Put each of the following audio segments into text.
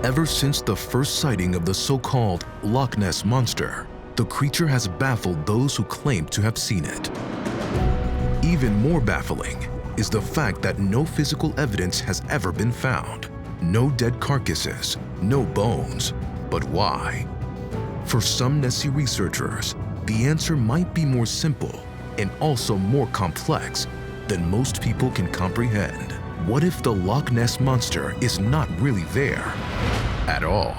Ever since the first sighting of the so-called Loch Ness monster, the creature has baffled those who claim to have seen it. Even more baffling is the fact that no physical evidence has ever been found. No dead carcasses, no bones. But why? For some Nessie researchers, the answer might be more simple and also more complex than most people can comprehend. What if the Loch Ness monster is not really there at all?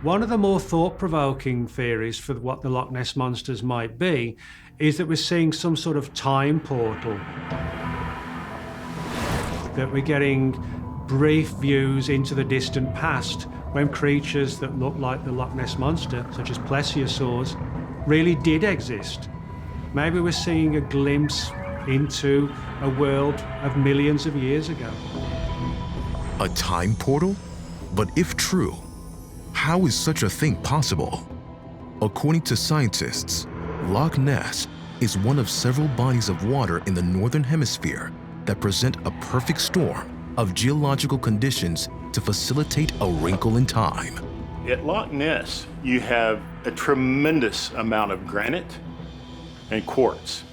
One of the more thought-provoking theories for what the Loch Ness monsters might be is that we're seeing some sort of time portal. That we're getting brief views into the distant past when creatures that look like the Loch Ness monster, such as plesiosaurs, really did exist. Maybe we're seeing a glimpse into a world of millions of years ago. A time portal? But if true, how is such a thing possible? According to scientists, Loch Ness is one of several bodies of water in the northern hemisphere that present a perfect storm of geological conditions to facilitate a wrinkle in time. At Loch Ness, you have a tremendous amount of granite and quartz.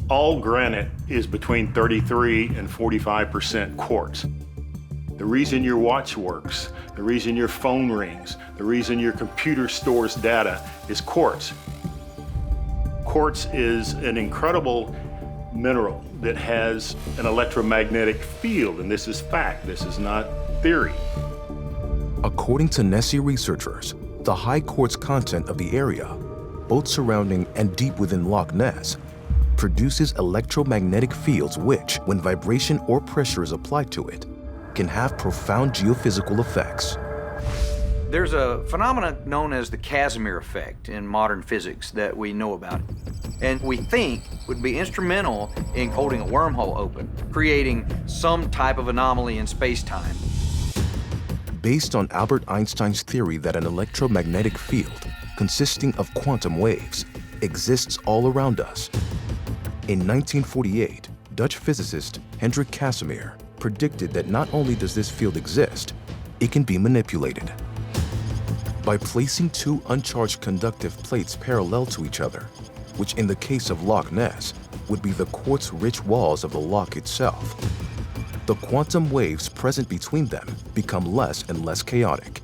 All granite is between 33 and 45% quartz. The reason your watch works, the reason your phone rings, the reason your computer stores data is quartz. Quartz is an incredible mineral that has an electromagnetic field, and this is fact, this is not theory. According to Nessie researchers, the high quartz content of the area, both surrounding and deep within Loch Ness, produces electromagnetic fields which, when vibration or pressure is applied to it, can have profound geophysical effects. There's a phenomenon known as the Casimir effect in modern physics that we know about, and we think would be instrumental in holding a wormhole open, creating some type of anomaly in space-time. Based on Albert Einstein's theory that an electromagnetic field consisting of quantum waves exists all around us, in 1948, Dutch physicist Hendrik Casimir predicted that not only does this field exist, it can be manipulated. By placing two uncharged conductive plates parallel to each other, which in the case of Loch Ness would be the quartz-rich walls of the loch itself, the quantum waves present between them become less and less chaotic,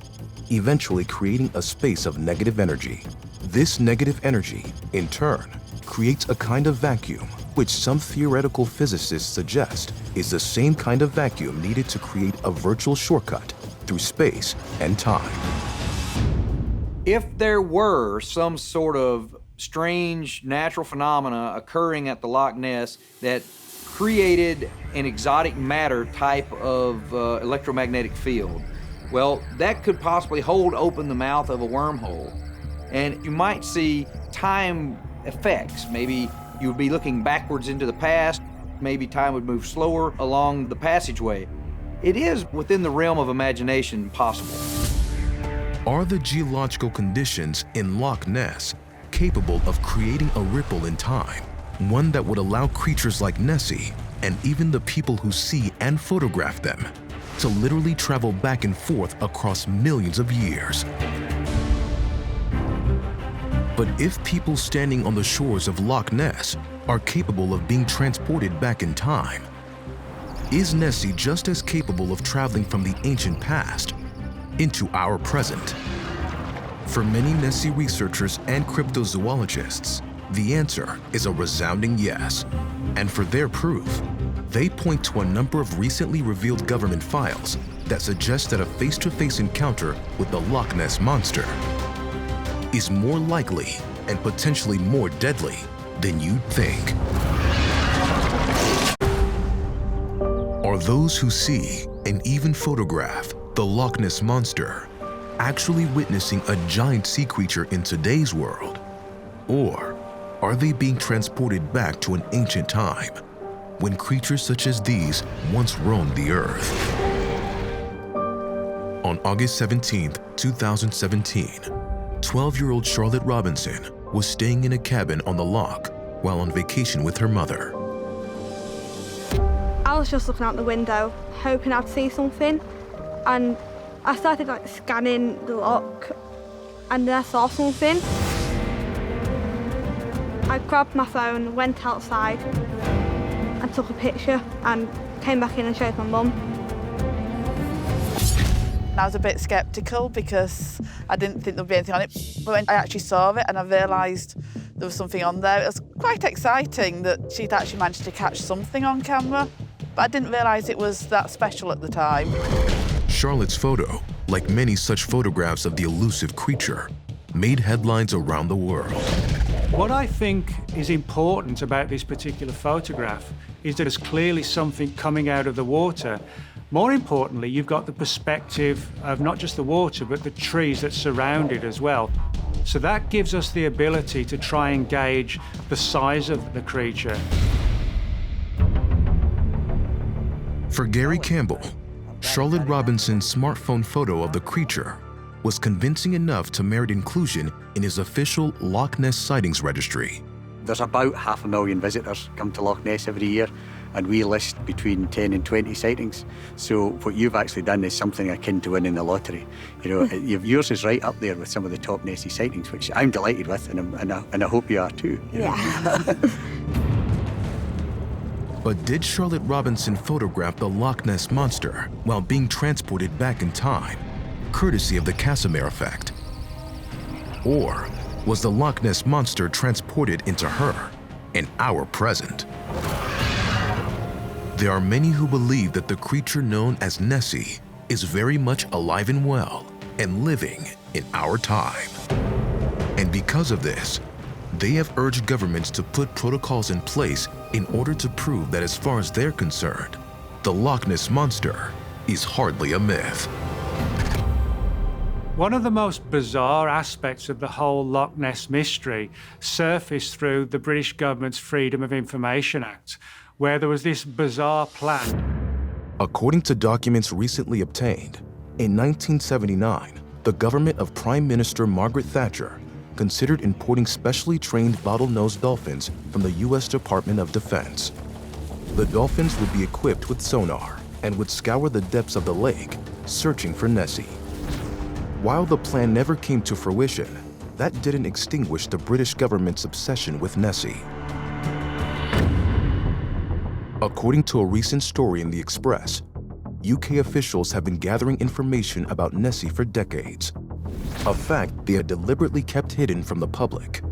eventually creating a space of negative energy. This negative energy, in turn, creates a kind of vacuum, which some theoretical physicists suggest is the same kind of vacuum needed to create a virtual shortcut through space and time. If there were some sort of strange natural phenomena occurring at the Loch Ness that created an exotic matter type of electromagnetic field, well, that could possibly hold open the mouth of a wormhole. And you might see time effects. Maybe you would be looking backwards into the past. Maybe time would move slower along the passageway. It is within the realm of imagination possible. Are the geological conditions in Loch Ness capable of creating a ripple in time, one that would allow creatures like Nessie and even the people who see and photograph them to literally travel back and forth across millions of years? But if people standing on the shores of Loch Ness are capable of being transported back in time, is Nessie just as capable of traveling from the ancient past into our present? For many Nessie researchers and cryptozoologists, the answer is a resounding yes. And for their proof, they point to a number of recently revealed government files that suggest that a face-to-face encounter with the Loch Ness monster is more likely and potentially more deadly than you'd think. Are those who see and even photograph the Loch Ness monster actually witnessing a giant sea creature in today's world? Or are they being transported back to an ancient time when creatures such as these once roamed the earth? On August 17, 2017, 12-year-old Charlotte Robinson was staying in a cabin on the loch while on vacation with her mother. I was just looking out the window, hoping I'd see something, and I started like scanning the lock, and then I saw something. I grabbed my phone, went outside and took a picture and came back in and showed my mum. I was a bit sceptical because I didn't think there'd be anything on it. But when I actually saw it and I realised there was something on there, it was quite exciting that she'd actually managed to catch something on camera. But I didn't realise it was that special at the time. Charlotte's photo, like many such photographs of the elusive creature, made headlines around the world. What I think is important about this particular photograph is that there's clearly something coming out of the water. More importantly, you've got the perspective of not just the water, but the trees that surround it as well. So that gives us the ability to try and gauge the size of the creature. For Gary Campbell, Charlotte Robinson's smartphone photo of the creature was convincing enough to merit inclusion in his official Loch Ness Sightings registry. There's about 500,000 visitors come to Loch Ness every year, and we list between 10 and 20 sightings. So what you've actually done is something akin to winning the lottery. You know, yours is right up there with some of the top Nessie sightings, which I'm delighted with, and I hope you are too. Yeah. But did Charlotte Robinson photograph the Loch Ness Monster while being transported back in time, courtesy of the Casimir effect? Or was the Loch Ness Monster transported into her in our present? There are many who believe that the creature known as Nessie is very much alive and well and living in our time. And because of this, they have urged governments to put protocols in place in order to prove that as far as they're concerned, the Loch Ness Monster is hardly a myth. One of the most bizarre aspects of the whole Loch Ness mystery surfaced through the British government's Freedom of Information Act, where there was this bizarre plan. According to documents recently obtained, in 1979, the government of Prime Minister Margaret Thatcher considered importing specially trained bottlenose dolphins from the U.S. Department of Defense. The dolphins would be equipped with sonar and would scour the depths of the lake, searching for Nessie. While the plan never came to fruition, that didn't extinguish the British government's obsession with Nessie. According to a recent story in The Express, UK officials have been gathering information about Nessie for decades, a fact they had deliberately kept hidden from the public.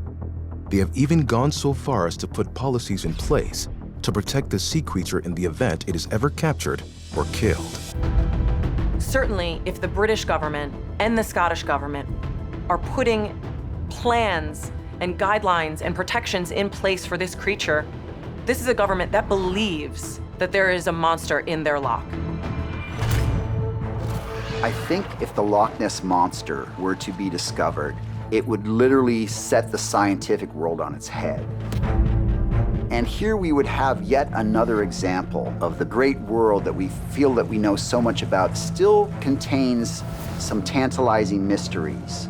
They have even gone so far as to put policies in place to protect the sea creature in the event it is ever captured or killed. Certainly, if the British government and the Scottish government are putting plans and guidelines and protections in place for this creature, this is a government that believes that there is a monster in their loch. I think if the Loch Ness Monster were to be discovered, it would literally set the scientific world on its head. And here we would have yet another example of the great world that we feel that we know so much about still contains some tantalizing mysteries,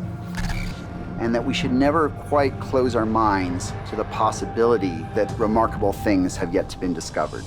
and that we should never quite close our minds to the possibility that remarkable things have yet to be discovered.